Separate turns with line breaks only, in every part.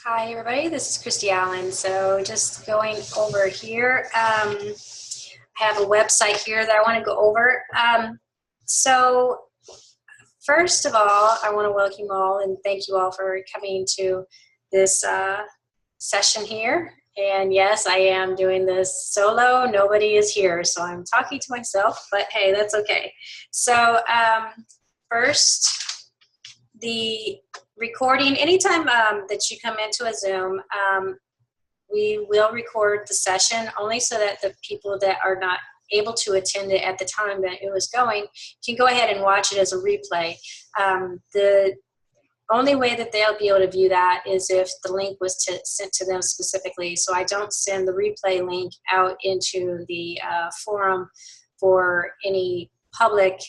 Hi everybody, this is Christy Allen. So just going over here, I have a website here that I want to go over. So first of all, I want to welcome you all and thank you all for coming to this session here. And yes, I am doing this solo. Nobody is here, so I'm talking to myself, but hey, that's okay. So first, the recording, anytime that you come into a Zoom, we will record the session only so that the people that are not able to attend it at the time that it was going can go ahead and watch it as a replay. The only way that they'll be able to view that is if the link was sent to them specifically. So I don't send the replay link out into the forum for any public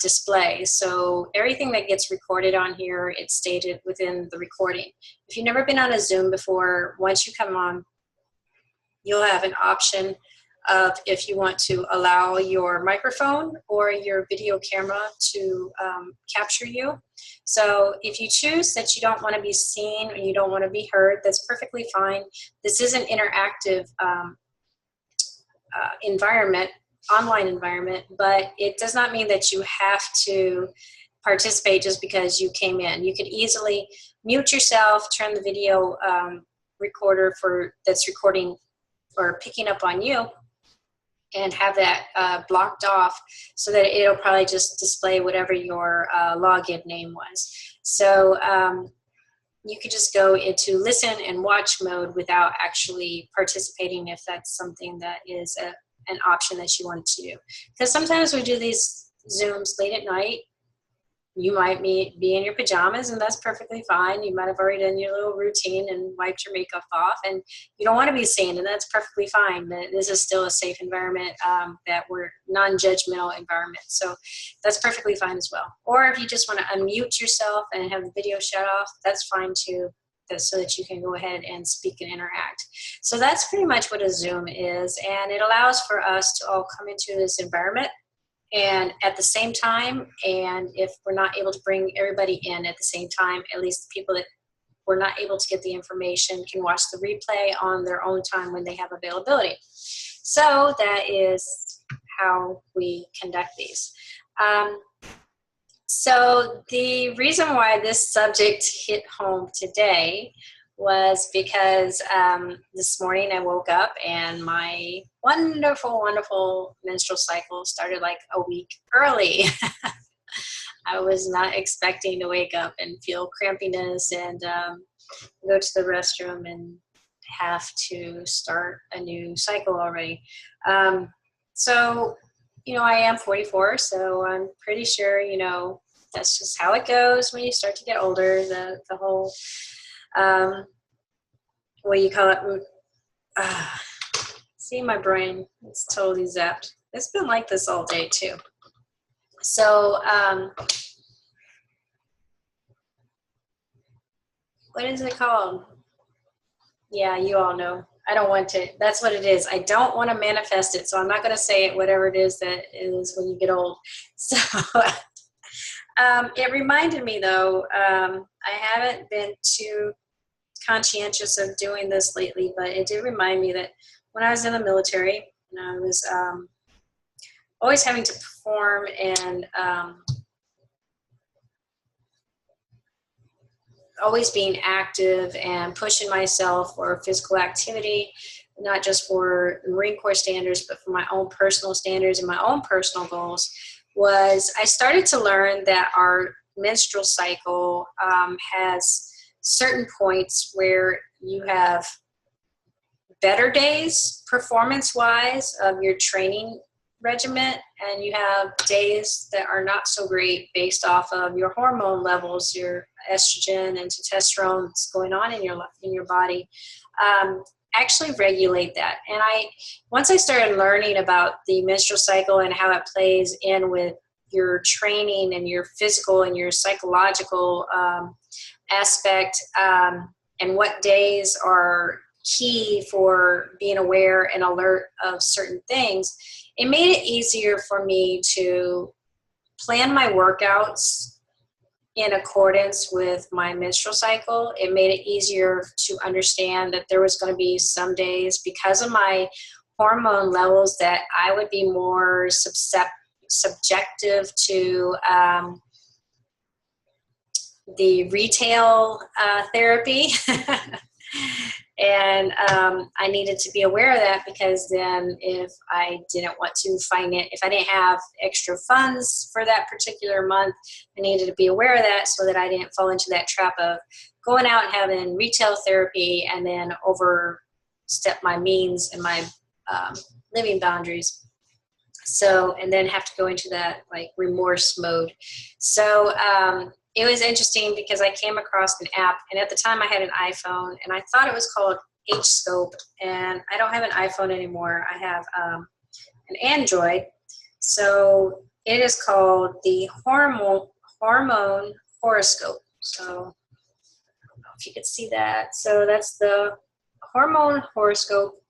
display. So everything that gets recorded on here, it's stated within the recording. If you've never been on a Zoom before, once you come on, you'll have an option of if you want to allow your microphone or your video camera to capture you. So if you choose that you don't want to be seen or you don't want to be heard, that's perfectly fine. This is an interactive environment, online environment, but it does not mean that you have to participate just because you came in. You could easily mute yourself, turn the video recorder that's recording or picking up on you, and have that blocked off so that it'll probably just display whatever your login name was. So you could just go into listen and watch mode without actually participating if that's something that is an option that you want to do. Because sometimes we do these Zooms late at night. You might be in your pajamas, and that's perfectly fine. You might have already done your little routine and wiped your makeup off, and you don't want to be seen, and that's perfectly fine. But this is still a safe environment, that we're non-judgmental environment. So that's perfectly fine as well. Or if you just want to unmute yourself and have the video shut off, that's fine too, so that you can go ahead and speak and interact. So that's pretty much what a Zoom is, and it allows for us to all come into this environment and at the same time, and if we're not able to bring everybody in at the same time, at least the people that were not able to get the information can watch the replay on their own time when they have availability. So that is how we conduct these. So the reason why this subject hit home today was because this morning I woke up and my wonderful, wonderful menstrual cycle started like a week early. I was not expecting to wake up and feel crampiness and go to the restroom and have to start a new cycle already. So, I am 44, so I'm pretty sure, that's just how it goes when you start to get older. The whole, what do you call it? See, my brain is totally zapped. It's been like this all day too. So, what is it called? Yeah, you all know. I don't want to. That's what it is. I don't want to manifest it, so I'm not going to say it, whatever it is that is when you get old. So it reminded me, though, I haven't been too conscientious of doing this lately, but it did remind me that when I was in the military, and I was always having to perform and always being active and pushing myself for physical activity, not just for Marine Corps standards, but for my own personal standards and my own personal goals, was I started to learn that our menstrual cycle has certain points where you have better days performance-wise of your training regiment, and you have days that are not so great based off of your hormone levels, your estrogen and testosterone that's going on in your body. Actually regulate that. And once I started learning about the menstrual cycle and how it plays in with your training and your physical and your psychological aspect, and what days are key for being aware and alert of certain things, it made it easier for me to plan my workouts in accordance with my menstrual cycle. It made it easier to understand that there was going to be some days, because of my hormone levels, that I would be more subjective to the retail therapy. And I needed to be aware of that, because then if I didn't want to if I didn't have extra funds for that particular month, I needed to be aware of that so that I didn't fall into that trap of going out and having retail therapy and then overstep my means and my living boundaries. So, and then have to go into that like remorse mode. So, it was interesting because I came across an app, and at the time I had an iPhone, and I thought it was called H-Scope, and I don't have an iPhone anymore. I have an Android. So it is called the Hormone Horoscope. So I don't know if you could see that. So that's the Hormone Horoscope.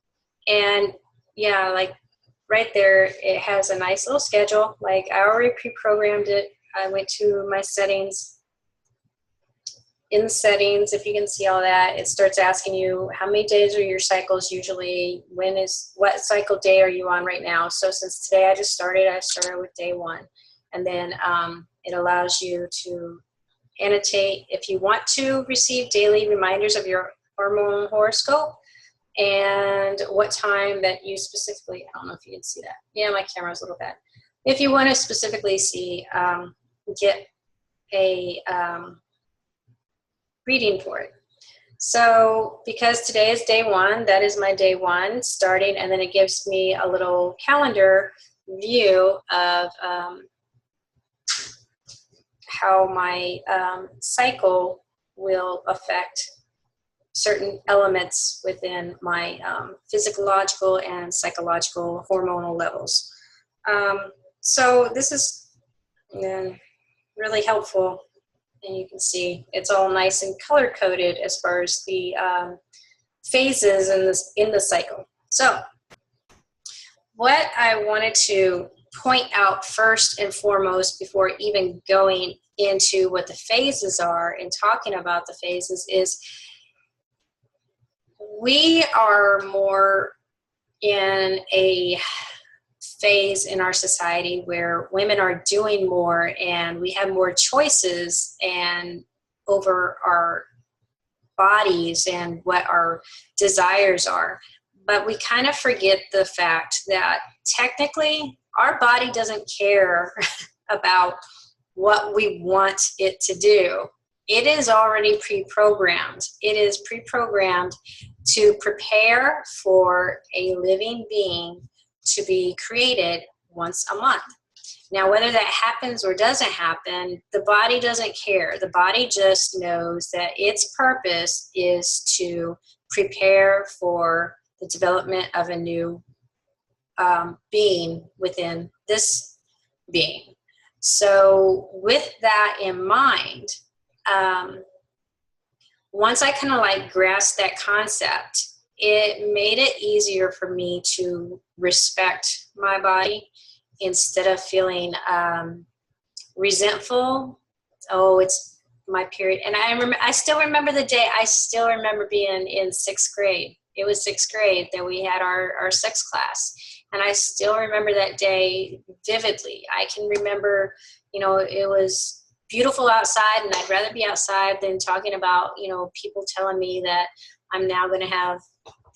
And yeah, like right there, it has a nice little schedule. Like I already pre-programmed it. I went to my settings. In the settings, if you can see all that, it starts asking you how many days are your cycles usually, what cycle day are you on right now. So since today I started with day 1. And then it allows you to annotate if you want to receive daily reminders of your hormone horoscope and what time that you specifically, I don't know if you can see that. Yeah, my camera's a little bad. If you want to specifically see, get a reading for it. So because today is day 1, that is my day 1 starting, and then it gives me a little calendar view of how my cycle will affect certain elements within my physiological and psychological hormonal levels. So this is really helpful. And you can see it's all nice and color-coded as far as the phases in the cycle. So what I wanted to point out first and foremost before even going into what the phases are and talking about the phases is we are more in a phase in our society where women are doing more and we have more choices and over our bodies and what our desires are. But we kind of forget the fact that technically our body doesn't care about what we want it to do. It is already pre-programmed. It is pre-programmed to prepare for a living being to be created once a month. Now, whether that happens or doesn't happen, the body doesn't care. The body just knows that its purpose is to prepare for the development of a new being within this being. So with that in mind, once I kind of like grasped that concept, it made it easier for me to respect my body instead of feeling resentful. Oh, it's my period. And I still remember the day. I still remember being in 6th grade. It was 6th grade that we had our sex class. And I still remember that day vividly. I can remember, it was beautiful outside, and I'd rather be outside than talking about, people telling me that I'm now going to have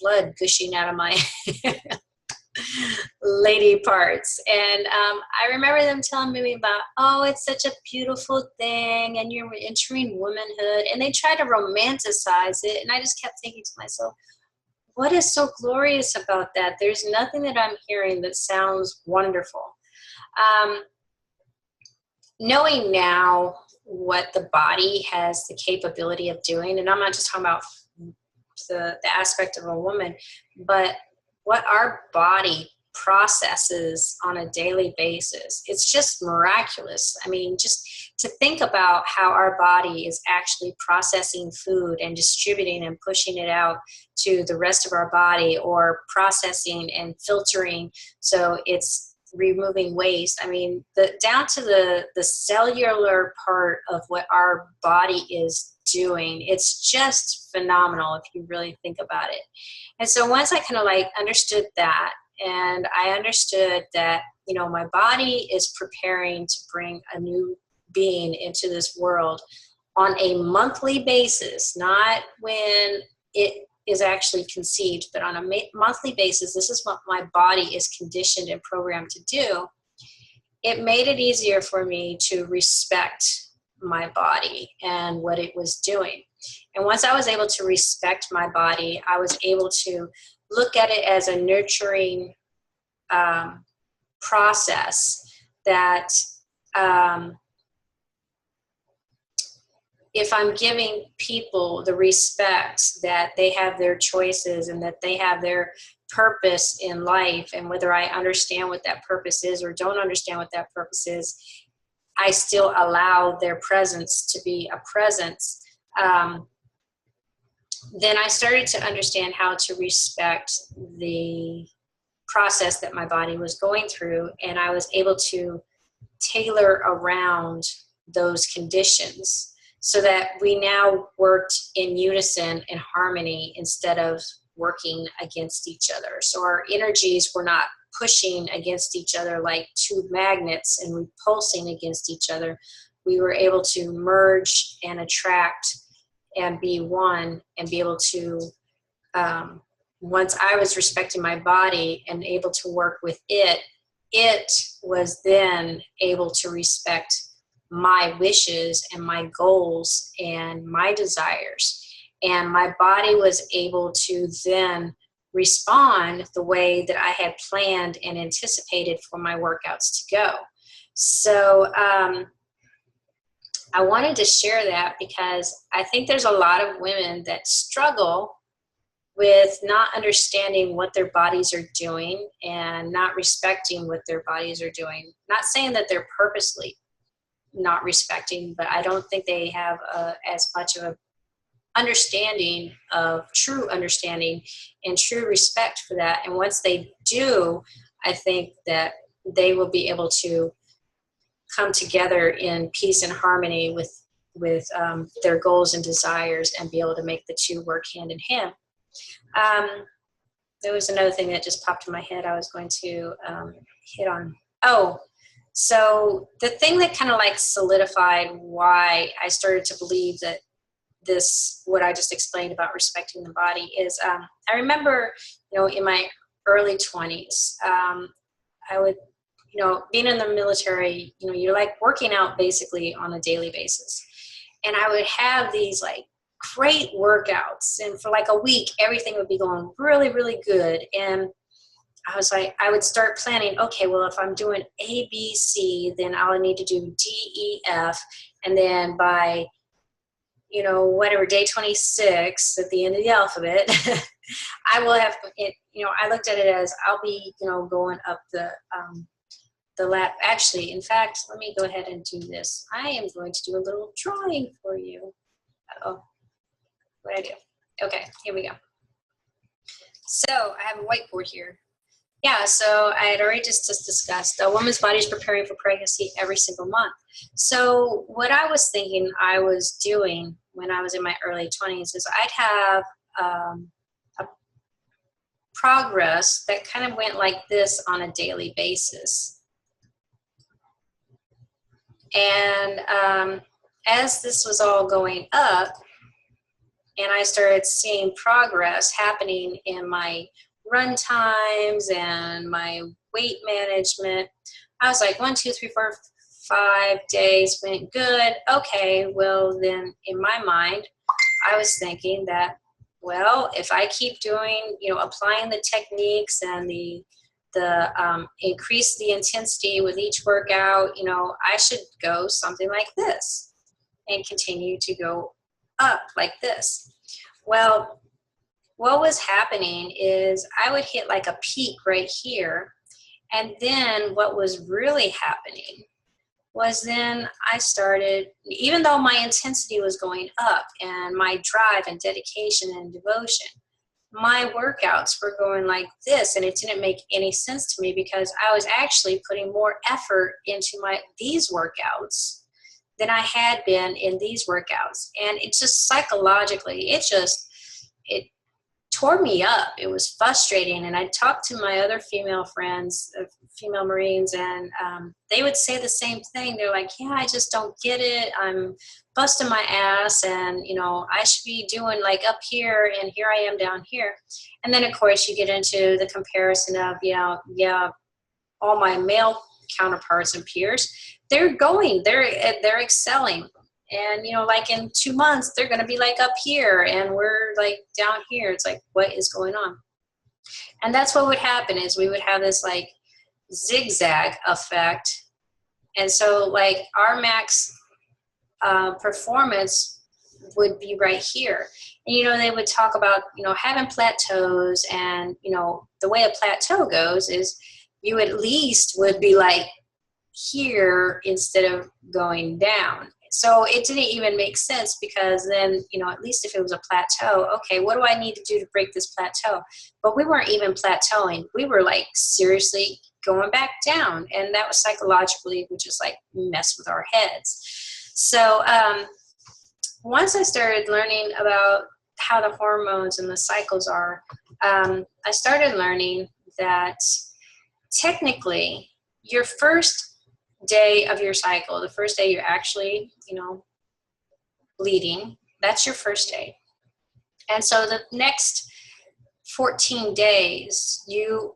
blood gushing out of my lady parts. And I remember them telling me about, oh, it's such a beautiful thing and you're entering womanhood. And they tried to romanticize it. And I just kept thinking to myself, what is so glorious about that? There's nothing that I'm hearing that sounds wonderful. Knowing now what the body has the capability of doing, and I'm not just talking about the aspect of a woman, but what our body processes on a daily basis. It's just miraculous. I mean, just to think about how our body is actually processing food and distributing and pushing it out to the rest of our body, or processing and filtering so it's removing waste. I mean, down to the cellular part of what our body is doing. It's just phenomenal if you really think about it. And so once I kind of like understood that, and I understood that, you know, my body is preparing to bring a new being into this world on a monthly basis, not when it is actually conceived, but on a monthly basis. This is what my body is conditioned and programmed to do. It made it easier for me to respect my body and what it was doing. And once I was able to respect my body, I was able to look at it as a nurturing process that if I'm giving people the respect that they have their choices and that they have their purpose in life, and whether I understand what that purpose is or don't understand what that purpose is, I still allow their presence to be a presence. Then I started to understand how to respect the process that my body was going through, and I was able to tailor around those conditions so that we now worked in unison and harmony instead of working against each other. So our energies were not pushing against each other like two magnets and repulsing against each other. We were able to merge and attract and be one, and be able to, once I was respecting my body and able to work with it, it was then able to respect my wishes and my goals and my desires. And my body was able to then respond the way that I had planned and anticipated for my workouts to go. So I wanted to share that because I think there's a lot of women that struggle with not understanding what their bodies are doing and not respecting what their bodies are doing. Not saying that they're purposely not respecting, but I don't think they have as much of a understanding of true understanding and true respect for that. And once they do, I think that they will be able to come together in peace and harmony with their goals and desires, and be able to make the two work hand in hand. There was another thing that just popped in my head I was going to hit on. Oh, so the thing that kind of like solidified why I started to believe that what I just explained about respecting the body is, I remember, you know, in my early 20s, I would, you know, being in the military, you know, you're like working out basically on a daily basis. And I would have these like great workouts, and for like a week, everything would be going really, really good. And I was like, I would start planning, okay, well, if I'm doing A, B, C, then I'll need to do D, E, F. And then by, you know, whatever, day 26 at the end of the alphabet, I will have it, you know, I looked at it as I'll be, you know, going up the lap. Actually, in fact, let me go ahead and do this. I am going to do a little drawing for you. Uh-oh, what did I do? Okay, here we go. So I have a whiteboard here. Yeah, so I had already just discussed a woman's body is preparing for pregnancy every single month. So what I was thinking I was doing when I was in my early 20s is I'd have a progress that kind of went like this on a daily basis. And as this was all going up, and I started seeing progress happening in my run times and my weight management, I was like, 1, 2, 3, 4, 5 days went good. Okay, well then in my mind, I was thinking that, well, if I keep doing, you know, applying the techniques and the increase the intensity with each workout, you know, I should go something like this and continue to go up like this. Well, what was happening is I would hit like a peak right here. And then what was really happening was then I started, even though my intensity was going up and my drive and dedication and devotion, my workouts were going like this, and it didn't make any sense to me because I was actually putting more effort into these workouts than I had been in these workouts. And it just psychologically, it tore me up. It was frustrating. And I talked to my other female friends, female Marines, and they would say the same thing. They're like, yeah, I just don't get it. I'm busting my ass, and, you know, I should be doing like up here, and here I am down here. And then, of course, you get into the comparison of, you know, yeah, all my male counterparts and peers, they're excelling. And, you know, like in 2 months, they're going to be like up here and we're like down here. It's like, what is going on? And that's what would happen is we would have this like zigzag effect. And so like our max performance would be right here. And, you know, they would talk about, you know, having plateaus, and, you know, the way a plateau goes is you at least would be like here instead of going down. So it didn't even make sense, because then, you know, at least if it was a plateau, okay, what do I need to do to break this plateau? But we weren't even plateauing. We were like seriously going back down. And that was psychologically, would just like mess with our heads. So once I started learning about how the hormones and the cycles are, I started learning that technically your first day of your cycle, the first day you're actually, you know, bleeding, that's your first day. And so the next 14 days, your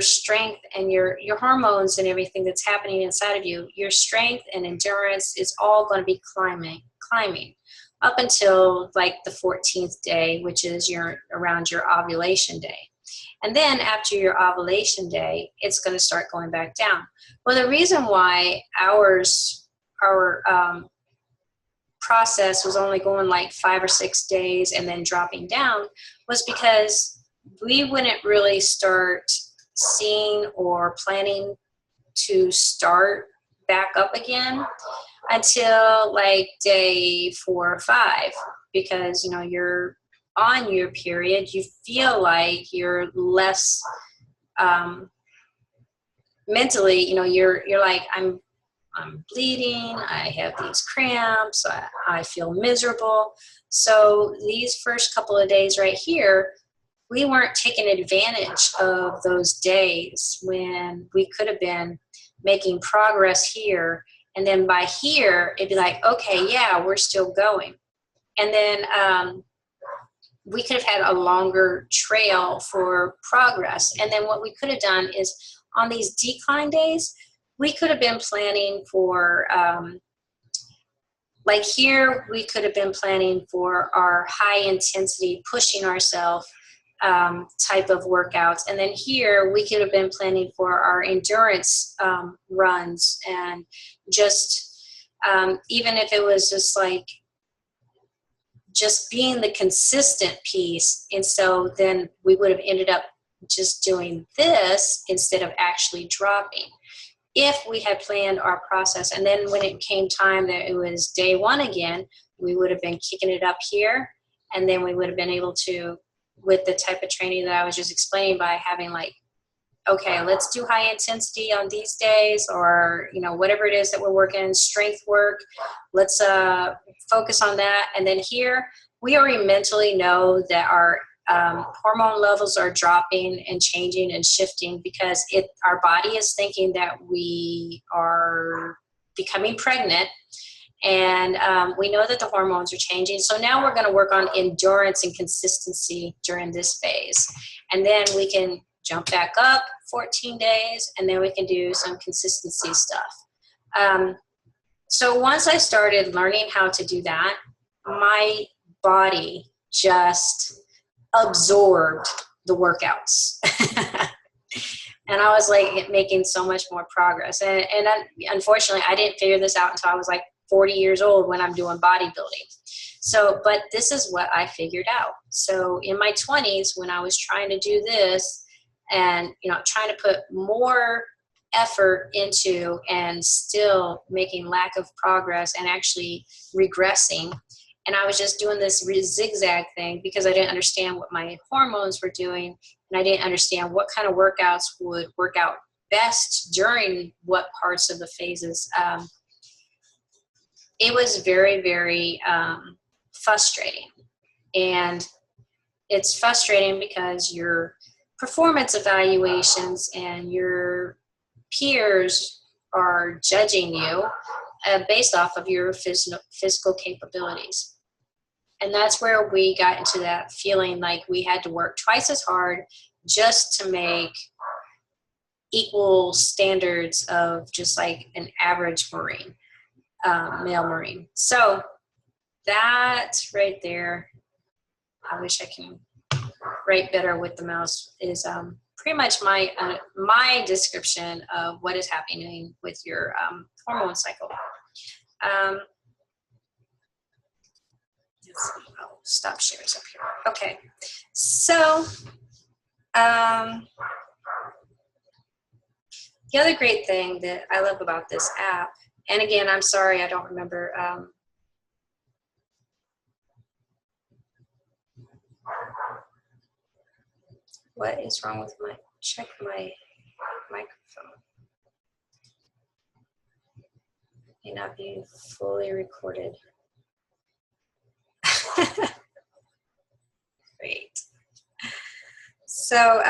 strength and your hormones and everything that's happening inside of you, your strength and endurance is all going to be climbing up until like the 14th day, which is around your ovulation day. And then after your ovulation day, it's going to start going back down. Well, the reason why our process was only going like 5 or 6 days and then dropping down was because we wouldn't really start seeing or planning to start back up again until like day 4 or 5, because, you know, you're on your period, you feel like you're less mentally, you know, you're like, I'm bleeding, I have these cramps, I feel miserable. So these first couple of days right here, we weren't taking advantage of those days when we could have been making progress here. And then by here, it'd be like, okay, yeah, we're still going. And then we could have had a longer trail for progress. And then what we could have done is on these decline days, we could have been planning for, like here, we could have been planning for our high intensity, pushing ourselves type of workouts. And then here, we could have been planning for our endurance runs, and just, even if it was just like, just being the consistent piece. And so then we would have ended up just doing this instead of actually dropping, if we had planned our process. And then when it came time that it was day 1 again, we would have been kicking it up here. And then we would have been able to, with the type of training that I was just explaining, by having like, okay, let's do high intensity on these days, or, you know, whatever it is that we're working, strength work, let's focus on that. And then here, we already mentally know that our hormone levels are dropping and changing and shifting, because our body is thinking that we are becoming pregnant. And we know that the hormones are changing. So now we're going to work on endurance and consistency during this phase. And then we can jump back up 14 days, and then we can do some consistency stuff. So once I started learning how to do that, my body just absorbed the workouts. And I was like making so much more progress. And unfortunately, I didn't figure this out until I was like 40 years old when I'm doing bodybuilding. So, but this is what I figured out. So in my 20s, when I was trying to do this, and, you know, trying to put more effort into and still making lack of progress and actually regressing, And I was just doing this zigzag thing because I didn't understand what my hormones were doing, and I didn't understand what kind of workouts would work out best during what parts of the phases. It was very, very frustrating. And it's frustrating because your performance evaluations and your peers are judging you based off of your physical capabilities. And that's where we got into that feeling like we had to work twice as hard just to make equal standards of just like an average Marine, male Marine. So that right there, I wish I can write better with the mouse, is pretty much my description of what is happening with your hormone cycle. I'll stop shares up here. Okay, so the other great thing that I love about this app, and again, I'm sorry I don't remember what is wrong with check my microphone. May not be fully recorded. Great. So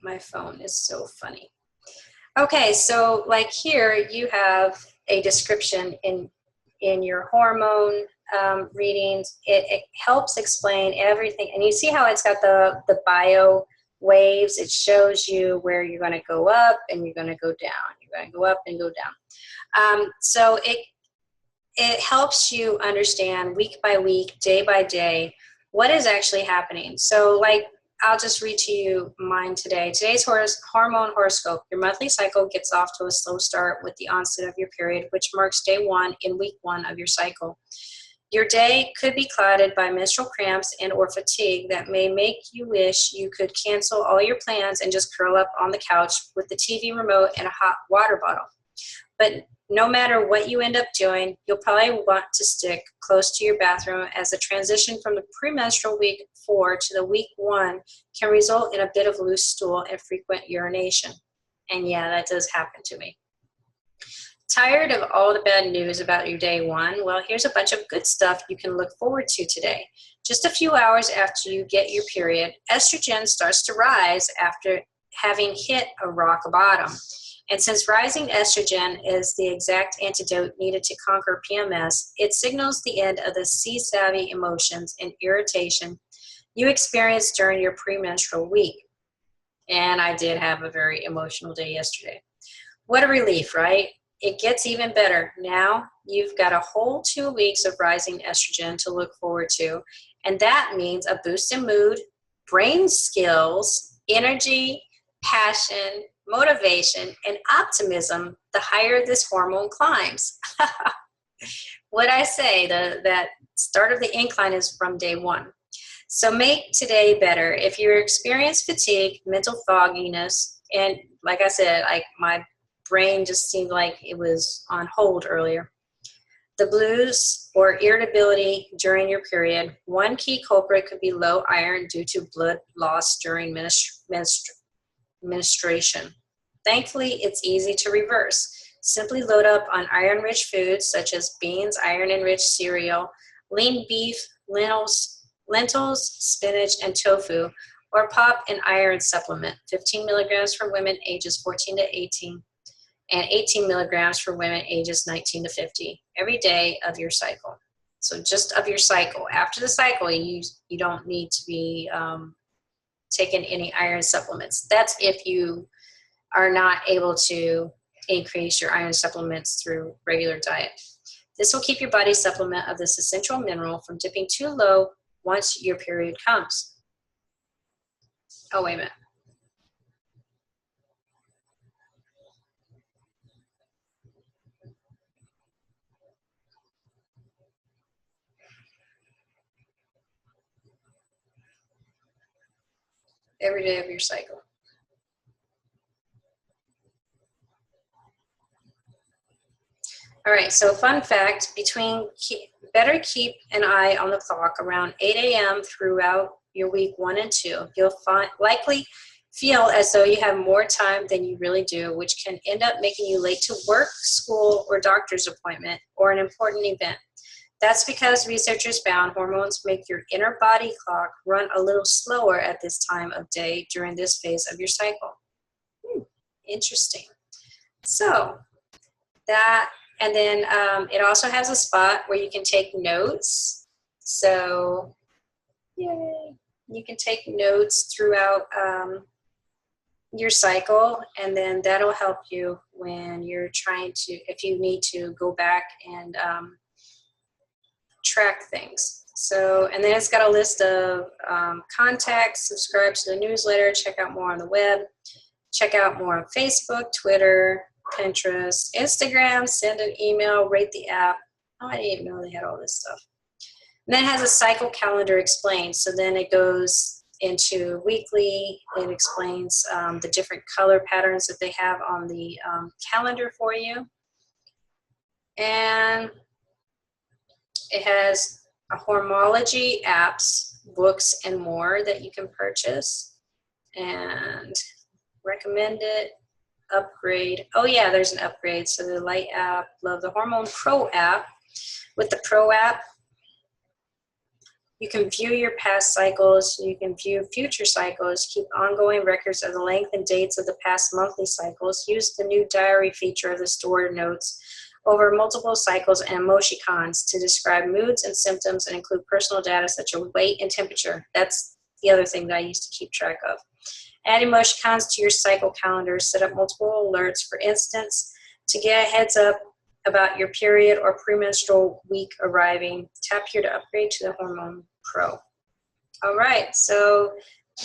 my phone is so funny. Okay, so like here you have a description in your hormone readings. It helps explain everything, and you see how it's got the bio waves. It shows you where you're going to go up and you're going to go down. You're going to go up and go down. So it helps you understand week by week, day by day, what is actually happening. So like, I'll just read to you mine today. Today's Hormone Horoscope. Your monthly cycle gets off to a slow start with the onset of your period, which marks day 1 in week 1 of your cycle. Your day could be clouded by menstrual cramps and or fatigue that may make you wish you could cancel all your plans and just curl up on the couch with the TV remote and a hot water bottle. But no matter what you end up doing, you'll probably want to stick close to your bathroom, as the transition from the premenstrual week 4 to the week 1 can result in a bit of loose stool and frequent urination. And yeah, that does happen to me. Tired of all the bad news about your day 1? Well, here's a bunch of good stuff you can look forward to today. Just a few hours after you get your period, estrogen starts to rise after having hit a rock bottom. And since rising estrogen is the exact antidote needed to conquer PMS, it signals the end of the sea-savvy emotions and irritation you experienced during your premenstrual week. And I did have a very emotional day yesterday. What a relief, right? It gets even better. Now you've got a whole 2 weeks of rising estrogen to look forward to, and that means a boost in mood, brain skills, energy, passion, motivation, and optimism the higher this hormone climbs. What I say, that start of the incline is from day 1. So make today better. If you experience fatigue, mental fogginess, and like I said, like my brain just seemed like it was on hold earlier, the blues or irritability during your period, one key culprit could be low iron due to blood loss during menstruation. Thankfully, it's easy to reverse. Simply load up on iron-rich foods such as beans, iron-enriched cereal, lean beef, lentils, spinach, and tofu, or pop an iron supplement, 15 milligrams for women ages 14 to 18, and 18 milligrams for women ages 19 to 50, every day of your cycle. So just of your cycle. After the cycle, you don't need to be taking any iron supplements. That's if you are not able to increase your iron supplements through regular diet. This will keep your body's supplement of this essential mineral from dipping too low once your period comes. Oh, wait a minute. Every day of your cycle. All right, so fun fact, better keep an eye on the clock around 8 a.m. throughout your week 1 and 2. You'll likely feel as though you have more time than you really do, which can end up making you late to work, school, or doctor's appointment, or an important event. That's because researchers found hormones make your inner body clock run a little slower at this time of day during this phase of your cycle. Interesting. So that, and then it also has a spot where you can take notes. So, yay, you can take notes throughout your cycle, and then that'll help you when you're trying to, if you need to go back and track things. So, and then it's got a list of contacts, subscribe to the newsletter, check out more on the web, check out more on Facebook, Twitter, Pinterest, Instagram, send an email, rate the app. Oh, I didn't even know they had all this stuff. And then it has a cycle calendar explained. So then it goes into weekly. It explains the different color patterns that they have on the calendar for you. And it has a hormology apps, books, and more that you can purchase. And recommend it. Upgrade. Oh yeah, there's an upgrade. So the Light app, love the Hormone Pro app. With the Pro app, you can view your past cycles, you can view future cycles, keep ongoing records of the length and dates of the past monthly cycles, use the new diary feature of the stored notes over multiple cycles and emoticons to describe moods and symptoms and include personal data such as weight and temperature. That's the other thing that I used to keep track of. Add emoticons to your cycle calendar. Set up multiple alerts. For instance, to get a heads up about your period or premenstrual week arriving, tap here to upgrade to the Hormone Pro. All right, so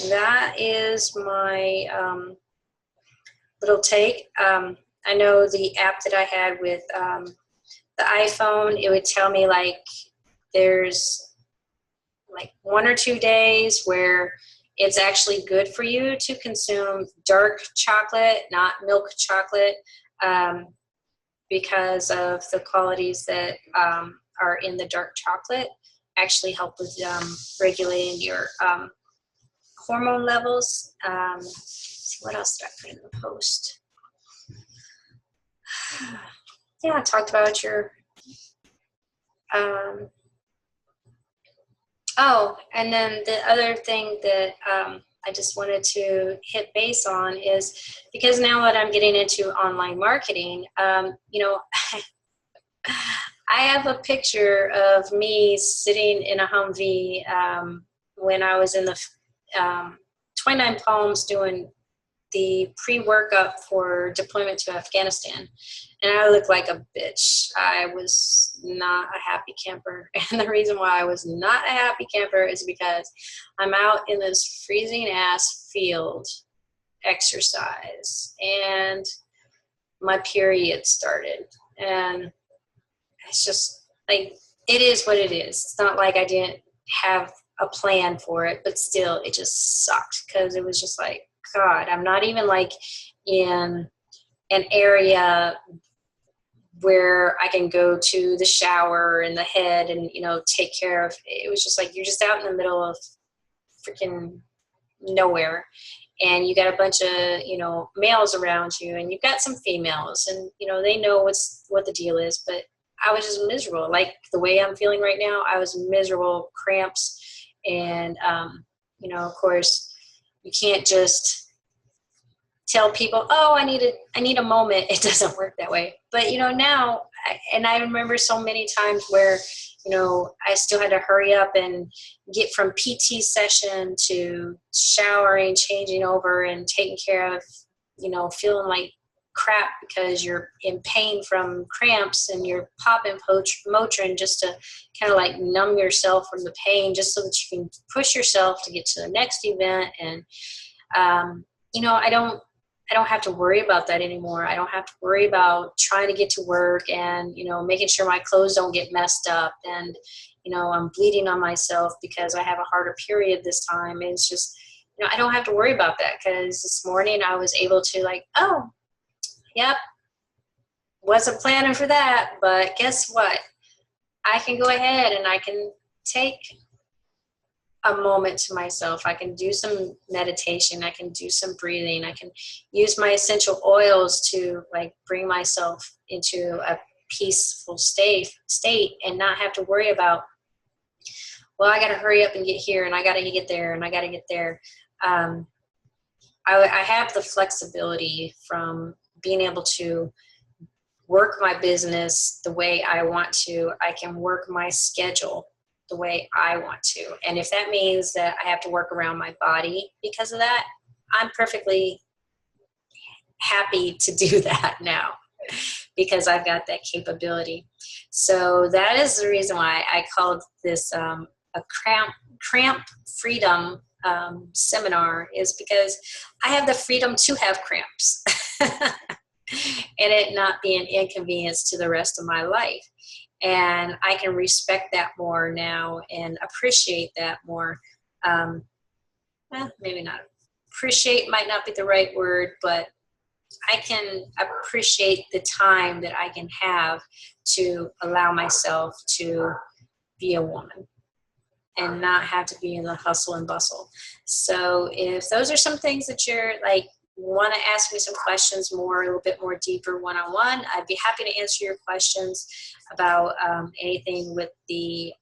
that is my little take. I know the app that I had with the iPhone, it would tell me like there's like 1 or 2 days where it's actually good for you to consume dark chocolate, not milk chocolate, because of the qualities that are in the dark chocolate actually help with regulating your hormone levels. Let's see, what else did I put in the post? Yeah, I talked about your oh, and then the other thing that I just wanted to hit base on is because now that I'm getting into online marketing, you know, I have a picture of me sitting in a Humvee when I was in the 29 Palms doing the pre-workup for deployment to Afghanistan. And I looked like a bitch. I was not a happy camper. And the reason why I was not a happy camper is because I'm out in this freezing ass field exercise and my period started. And it's just like, it is what it is. It's not like I didn't have a plan for it, but still it just sucked because it was just like, God, I'm not even like in an area where I can go to the shower and the head and, you know, take care of. It was just like, you're just out in the middle of freaking nowhere. And you got a bunch of, you know, males around you, and you've got some females, and, you know, they know what the deal is. But I was just miserable. Like the way I'm feeling right now, I was miserable, cramps. And, you know, of course, you can't just tell people, oh, I need a moment. It doesn't work that way. But, you know, now, and I remember so many times where, you know, I still had to hurry up and get from PT session to showering, changing over, and taking care of, you know, feeling like crap because you're in pain from cramps and you're popping Motrin just to kind of like numb yourself from the pain, just so that you can push yourself to get to the next event. And, you know, I don't have to worry about that anymore. I don't have to worry about trying to get to work and, you know, making sure my clothes don't get messed up. And, you know, I'm bleeding on myself because I have a harder period this time. And it's just, you know, I don't have to worry about that because this morning I was able to like, oh, yep, Wasn't planning for that, but guess what? I can go ahead and I can take a moment to myself. I can do some meditation. I can do some breathing. I can use my essential oils to like bring myself into a peaceful state and not have to worry about, well, I got to hurry up and get here, and I got to get there, and I got to get there. I have the flexibility from being able to work my business the way I want to. I can work my schedule the way I want to. And if that means that I have to work around my body because of that, I'm perfectly happy to do that now because I've got that capability. So that is the reason why I called this a cramp freedom seminar, is because I have the freedom to have cramps and it not be an inconvenience to the rest of my life. And I can respect that more now and appreciate that more. Maybe not. Appreciate might not be the right word, but I can appreciate the time that I can have to allow myself to be a woman and not have to be in the hustle and bustle. So if those are some things that you're like, want to ask me some questions more, a little bit more deeper one-on-one, I'd be happy to answer your questions about anything with the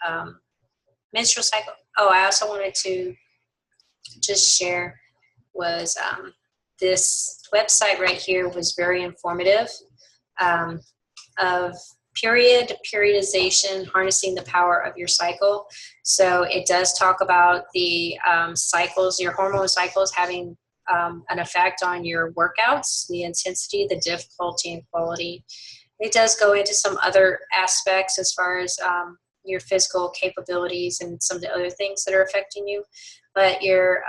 menstrual cycle. Oh, I also wanted to just share was this website right here was very informative of periodization, harnessing the power of your cycle. So it does talk about the cycles, your hormone cycles having an effect on your workouts, the intensity, the difficulty, and quality. It does go into some other aspects as far as your physical capabilities and some of the other things that are affecting you. But your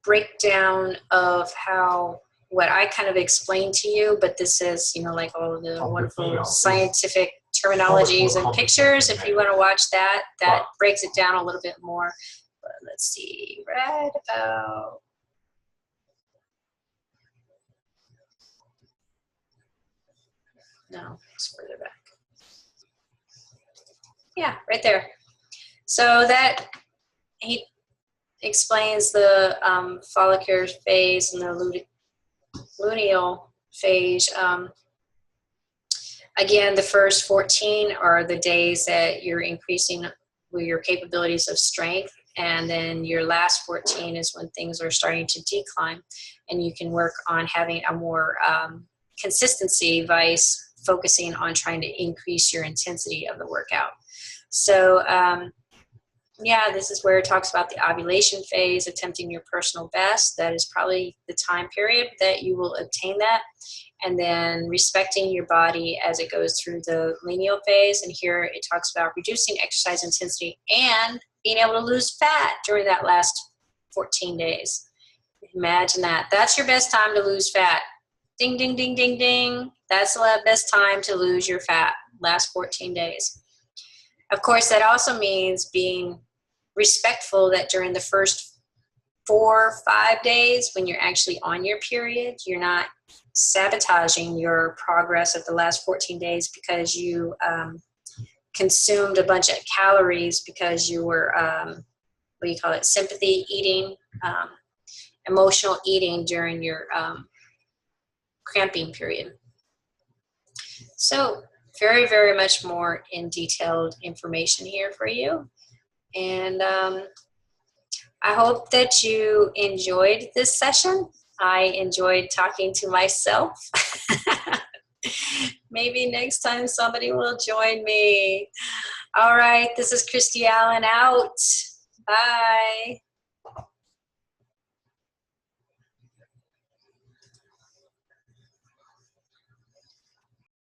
breakdown of how, what I kind of explained to you, but this is, you know, like all of the wonderful scientific terminologies and pictures. If you want to watch that, that breaks it down a little bit more. But let's see, right about, no, it's further back. Yeah, right there. So that, he explains the follicular phase and the luteal phase. Again, the first 14 are the days that you're increasing your capabilities of strength, and then your last 14 is when things are starting to decline, and you can work on having a more consistency vice focusing on trying to increase your intensity of the workout. So yeah, this is where it talks about the ovulation phase, attempting your personal best. That is probably the time period that you will obtain that. And then respecting your body as it goes through the luteal phase. And here it talks about reducing exercise intensity and being able to lose fat during that last 14 days. Imagine that. That's your best time to lose fat. Ding, ding, ding, ding, ding. That's the best time to lose your fat, last 14 days. Of course, that also means being respectful that during the first 4 or 5 days when you're actually on your period, you're not sabotaging your progress of the last 14 days because you consumed a bunch of calories because you were, what do you call it, sympathy eating, emotional eating during your cramping period. So very, very much more in detailed information here for you. And I hope that you enjoyed this session. I enjoyed talking to myself. Maybe next time somebody will join me. All right, this is Christy Allen out. Bye.